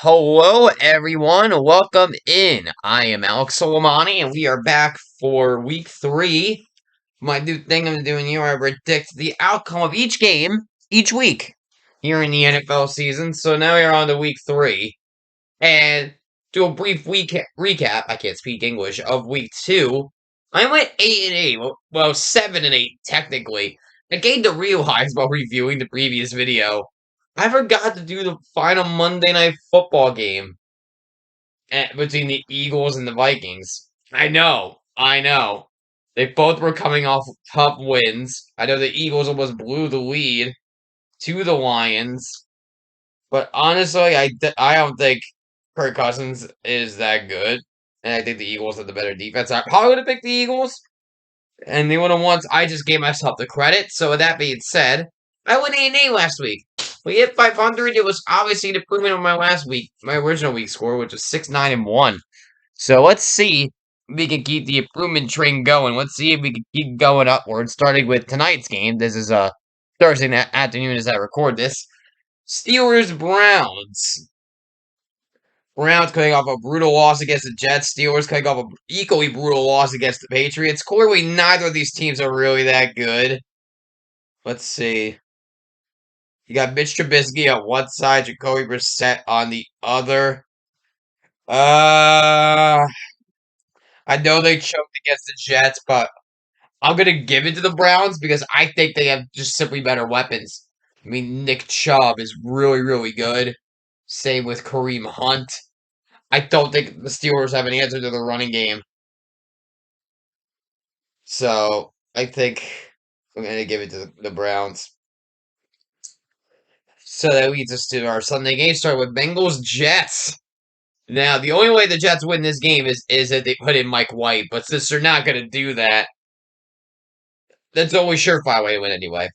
Hello, everyone. Welcome in. I am Alex Solimani, and we are back for week three. My new thing I'm doing here, I predict the outcome of each game each week here in the NFL season. So now we're on to week three. And do a brief week recap, I can't speak English, of week two. I went 8-8. Well, 7-8, technically. I gained to realize while reviewing the previous video. I forgot to do the final Monday Night Football game between the Eagles and the Vikings. I know. They both were coming off tough wins. I know the Eagles almost blew the lead to the Lions, but honestly, I don't think Kirk Cousins is that good, and I think the Eagles have the better defense. I probably would have picked the Eagles, and they would have won. I just gave myself the credit. So with that being said, I went 8-8 last week. We hit 500. It was obviously an improvement on my last week, my original week score, which was 6-9-1. So let's see if we can keep the improvement train going. Let's see if we can keep going upward, starting with tonight's game. This is Thursday afternoon as I record this. Steelers Browns. Browns coming off a brutal loss against the Jets. Steelers coming off an equally brutal loss against the Patriots. Clearly, neither of these teams are really that good. Let's see. You got Mitch Trubisky on one side, Jacoby Brissett on the other. I know they choked against the Jets, but I'm gonna give it to the Browns because I think they have just simply better weapons. I mean, Nick Chubb is really, really good. Same with Kareem Hunt. I don't think the Steelers have an answer to the running game. So I think I'm going to give it to the Browns. So that leads us to our Sunday game, starting with Bengals Jets. Now, the only way the Jets win this game is that they put in Mike White, but since they're not going to do that, that's the only surefire way to win anyway.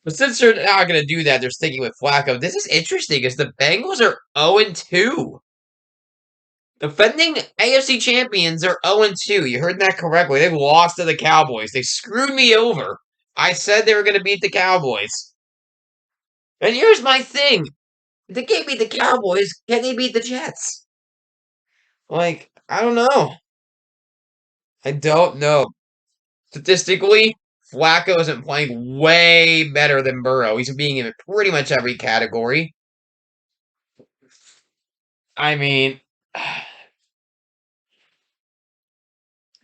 But since they're not going to do that, they're sticking with Flacco. This is interesting because the Bengals are 0-2. Defending AFC champions are 0-2. You heard that correctly. They lost to the Cowboys. They screwed me over. I said they were going to beat the Cowboys. And here's my thing. If they can't beat the Cowboys, can they beat the Jets? Like, I don't know. I don't know. Statistically, Flacco isn't playing way better than Burrow. He's being in pretty much every category. I mean,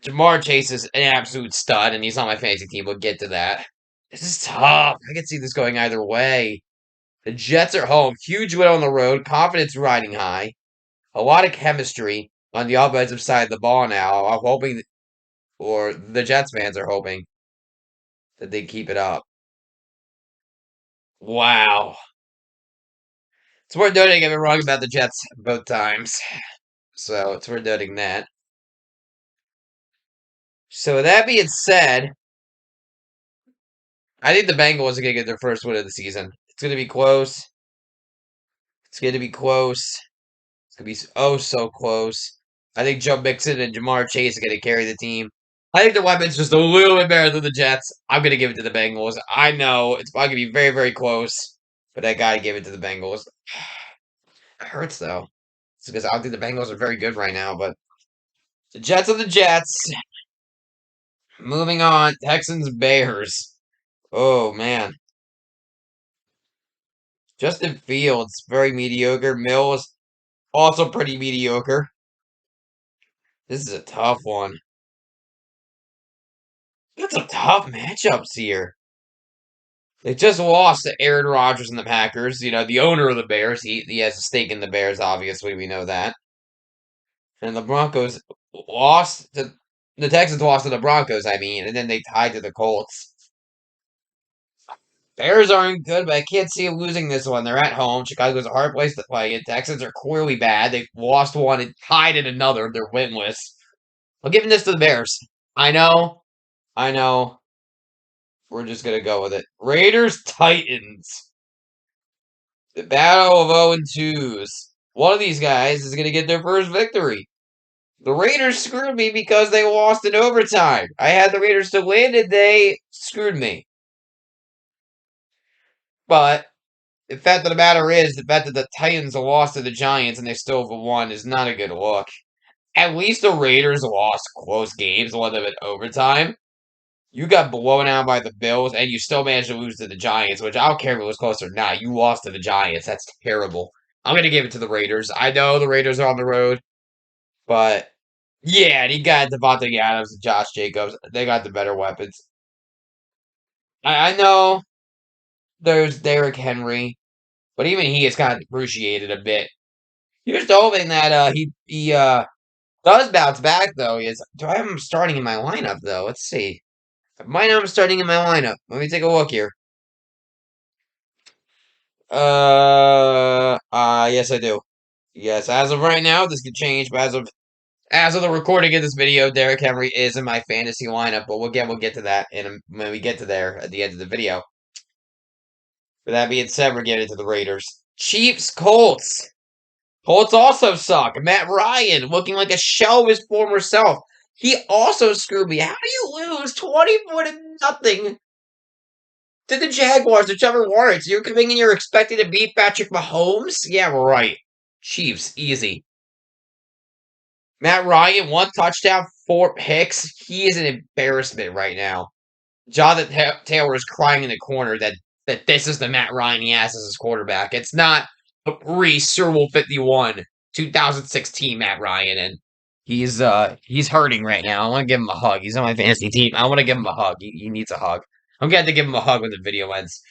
Jamar Chase is an absolute stud, and he's on my fantasy team. We'll get to that. This is tough. I can see this going either way. The Jets are home. Huge win on the road. Confidence riding high. A lot of chemistry on the offensive side of the ball now. I'm hoping, or the Jets fans are hoping, that they keep it up. Wow. It's worth noting I've been wrong about the Jets both times. So it's worth noting that. So with that being said, I think the Bengals are going to get their first win of the season. It's going to be close. It's going to be close. It's going to be oh so close. I think Joe Mixon and Jamar Chase are going to carry the team. I think the weapon's just a little bit better than the Jets. I'm going to give it to the Bengals. I know it's probably going to be very, very close, but I got to give it to the Bengals. It hurts, though. It's because I don't think the Bengals are very good right now, but the Jets are the Jets. Moving on, Texans Bears. Oh man, Justin Fields very mediocre. Mills also pretty mediocre. This is a tough one. Got some tough matchups here. They just lost to Aaron Rodgers and the Packers. You know, the owner of the Bears. He has a stake in the Bears, obviously. We know that. And the Broncos lost to the Texans lost to the Broncos, I mean, and then they tied to the Colts. Bears aren't good, but I can't see them losing this one. They're at home. Chicago's a hard place to play. And Texans are clearly bad. They've lost one and tied in another. They're winless. I'm giving this to the Bears. I know. I know. We're just going to go with it. Raiders Titans. The battle of 0 and 2s. One of these guys is going to get their first victory. The Raiders screwed me because they lost in overtime. I had the Raiders to win and they screwed me. But The fact of the matter is, the fact that the Titans lost to the Giants and they still have won is not a good look. At least the Raiders lost close games, a lot of it overtime. You got blown out by the Bills, and you still managed to lose to the Giants, which I don't care if it was close or not. You lost to the Giants. That's terrible. I'm gonna give it to the Raiders. I know the Raiders are on the road, but yeah, and he got Devontae Adams and Josh Jacobs. They got the better weapons. I know there's Derrick Henry, but even he is kind of depreciated a bit. Here's hoping that he does bounce back though. Do I have him starting in my lineup though? Let's see. I might have him starting in my lineup. Let me take a look here. Yes, I do. Yes, as of right now, this could change, but as of the recording of this video, Derrick Henry is in my fantasy lineup. But we'll get to that when we get to there at the end of the video. With that being said, we're getting to the Raiders, Chiefs, Colts. Colts also suck. Matt Ryan looking like a shell of his former self. He also screwed me. How do you lose 24-0 to the Jaguars, whichever warrants? You're coming in, you're expecting to beat Patrick Mahomes? Yeah, right. Chiefs, easy. Matt Ryan, 1 touchdown, 4 picks. He is an embarrassment right now. Jonathan Taylor is crying in the corner that this is the Matt Ryan he has as his quarterback. It's not the Super Bowl 51, 2016 Matt Ryan, and he's hurting right now. I want to give him a hug. He's on my fantasy team. I want to give him a hug. He needs a hug. I'm going to give him a hug when the video ends.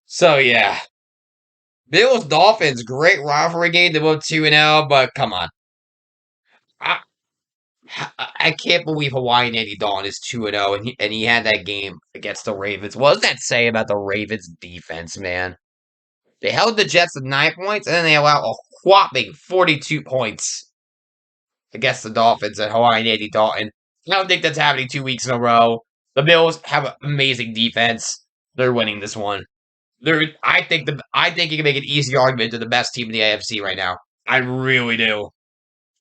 So yeah, Bills Dolphins, great rivalry game. They went 2-0, but come on. I, I can't believe Hawaiian Andy Dalton is 2-0 and he had that game against the Ravens. What does that say about the Ravens defense, man? They held the Jets to 9 points and then they allowed a whopping 42 points against the Dolphins and Hawaiian Andy Dalton. I don't think that's happening 2 weeks in a row. The Bills have an amazing defense. They're winning this one. I think you can make an easy argument to the best team in the AFC right now. I really do.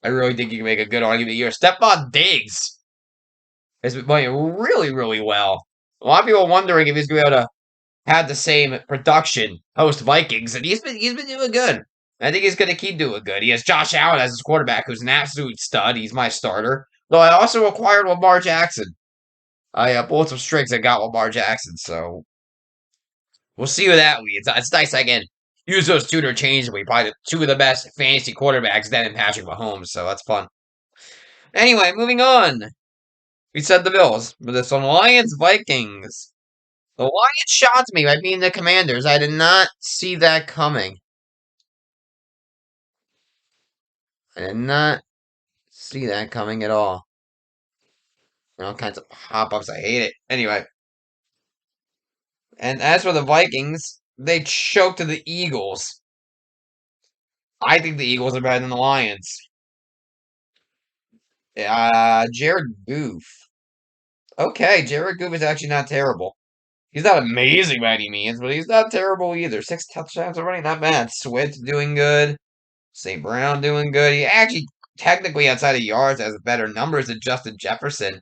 I really think you can make a good argument here. Stephon Diggs has been playing really, really well. A lot of people are wondering if he's going to be able to have the same production post Vikings, and he's been doing good. I think he's going to keep doing good. He has Josh Allen as his quarterback, who's an absolute stud. He's my starter. Though I also acquired Lamar Jackson. I pulled some strings and got Lamar Jackson, so we'll see who that leads. It's nice I can use those two interchangeably. Probably two of the best fantasy quarterbacks, then and Patrick Mahomes, so that's fun. Anyway, moving on. We said the Bills, but this one, Lions Vikings. The Lions shocked me by being the Commanders. I did not see that coming. I did not see that coming at all. All kinds of pop-ups. I hate it. Anyway. And as for the Vikings, they choked to the Eagles. I think the Eagles are better than the Lions. Jared Goof. Okay, Jared Goof is actually not terrible. He's not amazing by any means, but he's not terrible either. 6 touchdowns already, not bad. Swift doing good. St. Brown doing good. He actually, technically, outside of yards, has better numbers than Justin Jefferson.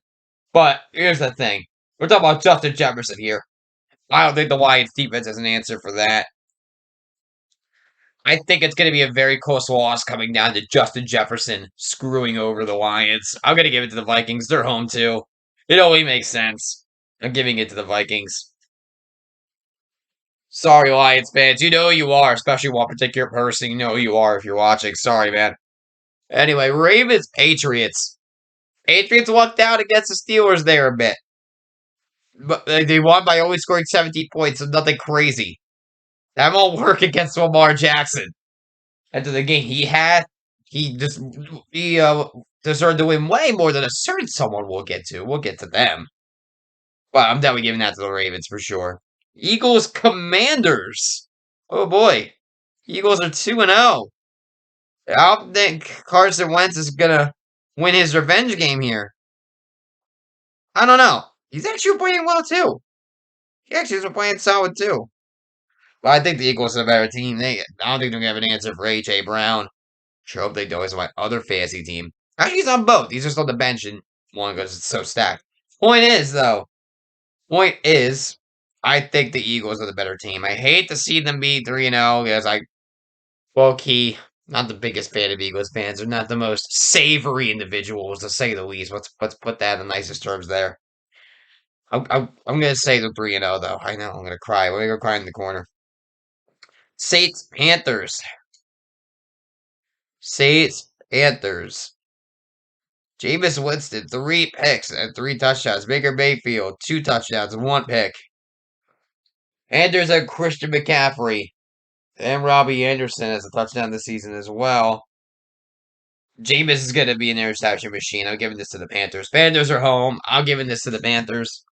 But here's the thing. We're talking about Justin Jefferson here. I don't think the Lions defense has an answer for that. I think it's going to be a very close loss coming down to Justin Jefferson screwing over the Lions. I'm going to give it to the Vikings. They're home, too. It only makes sense. I'm giving it to the Vikings. Sorry, Lions fans. You know who you are, especially one particular person. You know who you are if you're watching. Sorry, man. Anyway, Ravens, Patriots. Patriots lucked out against the Steelers there a bit. But they won by only scoring 17 points, so nothing crazy. That won't work against Lamar Jackson. After the game he just he deserved to win way more than a certain someone we'll get to. We'll get to them. But I'm definitely giving that to the Ravens for sure. Eagles Commanders. Oh boy. Eagles are 2-0. I don't think Carson Wentz is gonna win his revenge game here. I don't know. He's actually playing well too. He actually is playing solid too. But I think the Eagles are a better team. I don't think they're gonna have an answer for AJ Brown. Sure hope they do. He's on my other fantasy team. Actually, he's on both. He's just on the bench and one because it's so stacked. Point is, I think the Eagles are the better team. I hate to see them be 3-0 because low key, not the biggest fan of Eagles fans. They're not the most savory individuals, to say the least. Let's put that in the nicest terms there. I'm gonna say the 3-0 though. I know I'm gonna cry. We're gonna cry in the corner. Saints Panthers. Saints Panthers. Jameis Winston, 3 picks and 3 touchdowns. Baker Mayfield, 2 touchdowns and 1 pick. Anders and Christian McCaffrey. And Robbie Anderson has a touchdown this season as well. Jameis is going to be an interception machine. I'm giving this to the Panthers. Panthers are home. I'm giving this to the Panthers.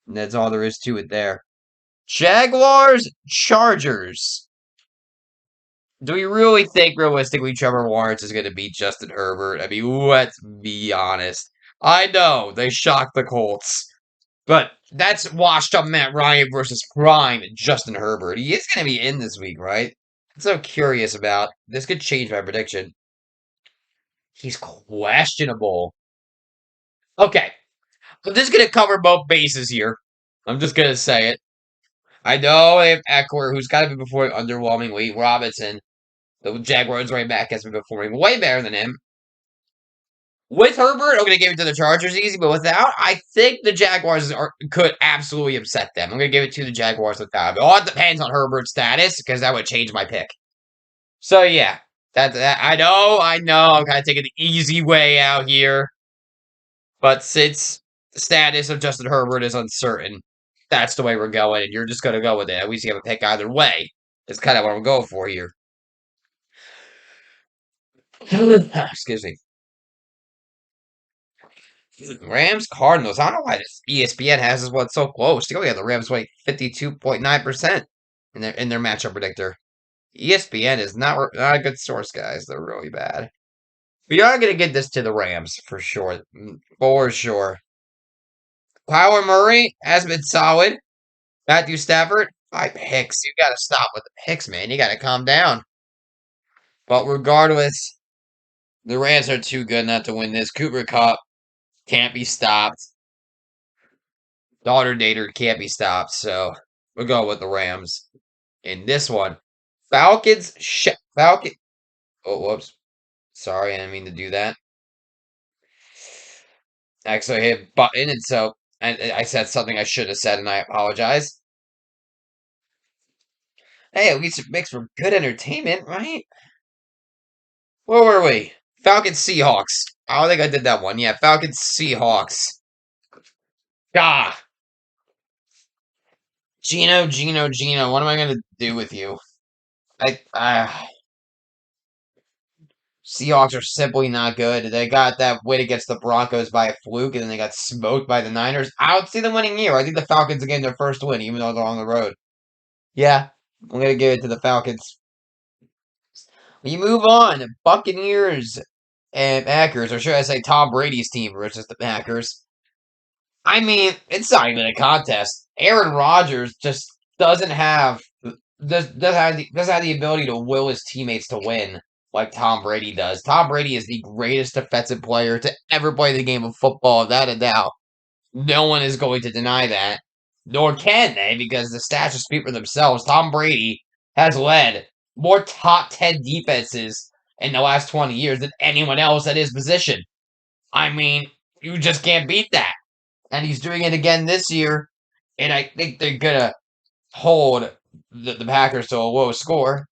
And that's all there is to it there. Jaguars, Chargers. Do we really think realistically Trevor Lawrence is going to beat Justin Herbert? I mean, let's be honest. I know they shocked the Colts, but that's washed up Matt Ryan versus prime Justin Herbert. He is going to be in this week, right? I'm so curious about this. Could change my prediction. He's questionable. Okay, I'm just going to cover both bases here. I'm just going to say it. I know they have Eckler, who's got to be performing underwhelmingly. Robinson, the Jaguars right back, has been performing way better than him. With Herbert, I'm going to give it to the Chargers easy, but without, I think the Jaguars could absolutely upset them. I'm going to give it to the Jaguars without. It all depends on Herbert's status, because that would change my pick. So, yeah, that I know, I'm kind of taking the easy way out here, but since the status of Justin Herbert is uncertain, that's the way we're going, and you're just going to go with it. At least you have a pick either way. That's kind of what I'm going for here. Excuse me. Rams Cardinals. I don't know why this ESPN has this one so close. They only have the Rams weight 52.9% in their matchup predictor. ESPN is not a good source, guys. They're really bad. But you're not gonna get this to the Rams for sure. For sure. Kyler Murray has been solid. Matthew Stafford, 5 picks. You gotta stop with the picks, man. You gotta calm down. But regardless, the Rams are too good not to win this. Cooper Kupp can't be stopped. Daughter Dater can't be stopped, so we'll go with the Rams in this one. Falcon. Oh, whoops. Sorry, I didn't mean to do that. Actually, I hit button, and so I said something I should have said, and I apologize. Hey, at least it makes for good entertainment, right? Where were we? Falcons Seahawks. I don't think I did that one. Yeah, Falcons Seahawks. Ah, Gino. What am I gonna do with you? I Seahawks are simply not good. They got that win against the Broncos by a fluke, and then they got smoked by the Niners. I don't see them winning here. I think the Falcons are getting their first win, even though they're on the road. Yeah, I'm gonna give it to the Falcons. We move on. Buccaneers and Packers, or should I say Tom Brady's team versus the Packers. I mean, it's not even a contest. Aaron Rodgers just doesn't have doesn't have the ability to will his teammates to win like Tom Brady does. Tom Brady is the greatest defensive player to ever play the game of football, without a doubt. No one is going to deny that, nor can they, because the stats just speak for themselves. Tom Brady has led more top 10 defenses in the last 20 years than anyone else at his position. I mean, you just can't beat that. And he's doing it again this year, and I think they're going to hold the Packers to a low score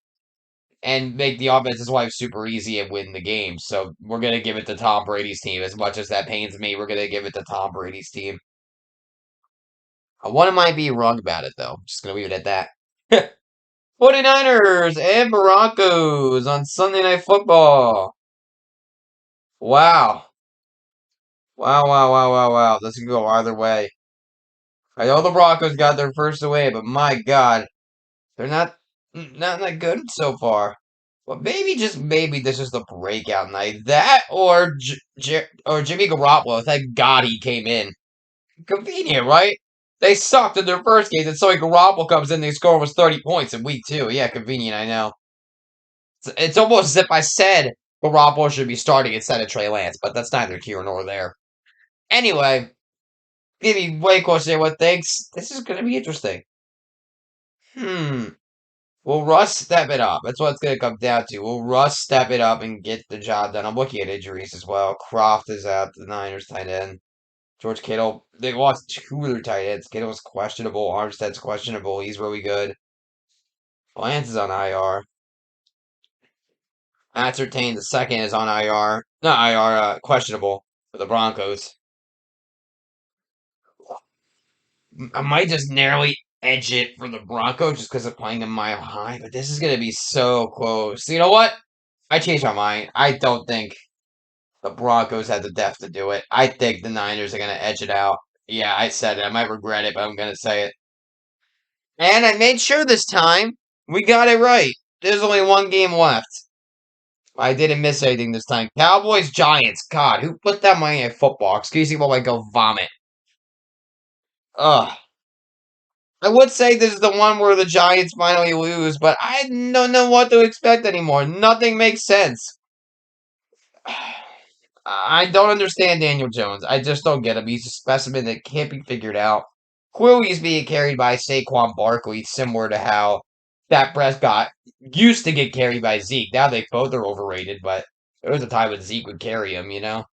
and make the offense's life super easy and win the game. So we're going to give it to Tom Brady's team. As much as that pains me, we're going to give it to Tom Brady's team. One might be wrong about it, though. I'm just going to leave it at that. 49ers and Broncos on Sunday Night Football. Wow. Wow. This can go either way. I know the Broncos got their first away, but my God, they're not that good so far. But maybe, just maybe, this is the breakout night. That or Jimmy Garoppolo. Thank God he came in. Convenient, right? They sucked in their first game, and so Garoppolo comes in, they score almost 30 points in week 2. Yeah, convenient, I know. It's almost as if I said Garoppolo should be starting instead of Trey Lance, but that's neither here nor there. Anyway, Give me way closer what thinks. This is gonna be interesting. Hmm. Will Russ step it up? That's what it's gonna come down to. Will Russ step it up and get the job done? I'm looking at injuries as well. Croft is out, the Niners tight end. George Kittle, they lost two of their tight ends. Kittle's questionable. Armstead's questionable. He's really good. Lance is on IR. Ascertained the second is on IR. Not IR, questionable for the Broncos. I might just narrowly edge it for the Broncos just because of playing a mile high, but this is going to be so close. You know what? I changed my mind. I don't think the Broncos had the depth to do it. I think the Niners are going to edge it out. Yeah, I said it. I might regret it, but I'm going to say it. And I made sure this time we got it right. There's only one game left. I didn't miss anything this time. Cowboys, Giants. God, who put that money in football? Excuse me while I go vomit. Ugh. I would say this is the one where the Giants finally lose, but I don't know what to expect anymore. Nothing makes sense. I don't understand Daniel Jones. I just don't get him. He's a specimen that can't be figured out. Clearly, he's being carried by Saquon Barkley, similar to how Dak Prescott used to get carried by Zeke. Now they both are overrated, but there was a time when Zeke would carry him, you know?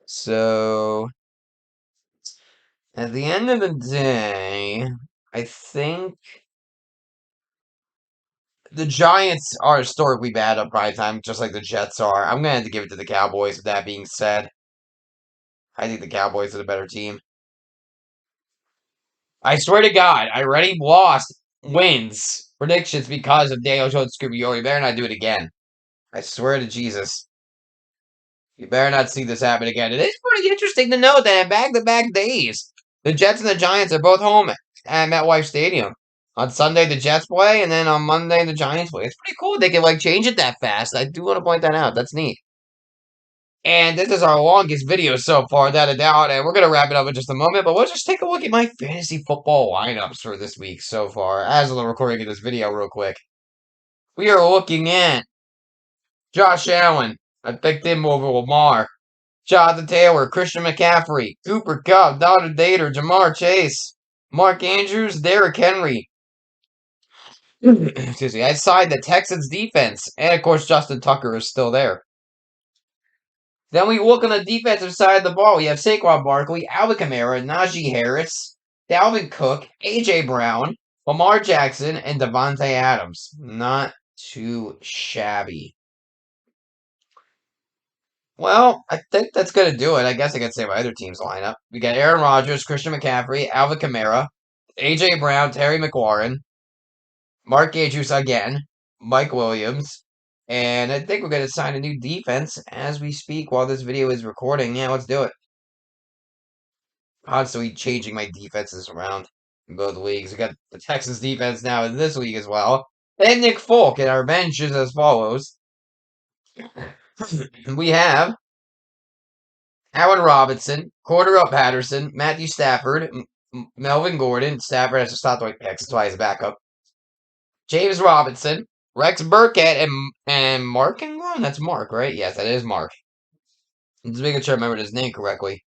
So, at the end of the day, I think the Giants are historically bad on prime time, just like the Jets are. I'm going to have to give it to the Cowboys, with that being said. I think the Cowboys are the better team. I swear to God, I already lost wins predictions because of Daniel Jones Scooby. You better not do it again. I swear to Jesus. You better not see this happen again. It is pretty interesting to note that in back-to-back days, the Jets and the Giants are both home at MetLife Stadium. On Sunday, the Jets play, and then on Monday, the Giants play. It's pretty cool. They can, change it that fast. I do want to point that out. That's neat. And this is our longest video so far, without a doubt. And we're going to wrap it up in just a moment. But let's just take a look at my fantasy football lineups for this week so far, as of the recording of this video, real quick. We are looking at Josh Allen. I picked him over Lamar. Jonathan Taylor, Christian McCaffrey, Cooper Kupp, Donald Dater, Jamar Chase, Mark Andrews, Derrick Henry. Excuse me. Outside the Texans defense. And of course, Justin Tucker is still there. Then we look on the defensive side of the ball. We have Saquon Barkley, Alvin Kamara, Najee Harris, Dalvin Cook, A.J. Brown, Lamar Jackson, and Devontae Adams. Not too shabby. Well, I think that's going to do it. I guess I could say my other team's lineup. We got Aaron Rodgers, Christian McCaffrey, Alvin Kamara, A.J. Brown, Terry McLaurin, Mark Andrews again, Mike Williams, and I think we're going to sign a new defense as we speak while this video is recording. Yeah, let's do it. Constantly changing my defenses around in both leagues. We got the Texans defense now in this league as well. And Nick Folk, and our bench is as follows. We have Allen Robinson, Cordero Patterson, Matthew Stafford, Melvin Gordon. Stafford has to stop throwing picks. That's why he's a backup. James Robinson, Rex Burkhead, and Mark Ingram? That's Mark, right? Yes, that is Mark. I'm just making sure I remembered his name correctly.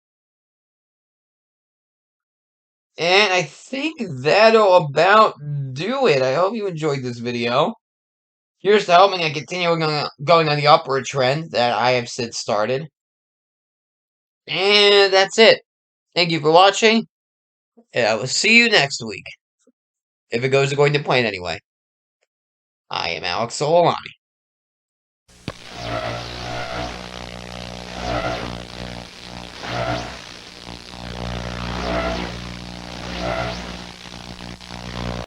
And I think that'll about do it. I hope you enjoyed this video. Here's to helping and continuing going on the upward trend that I have since started. And that's it. Thank you for watching. And I will see you next week. If it goes according to plan anyway. I am Alex Solimani.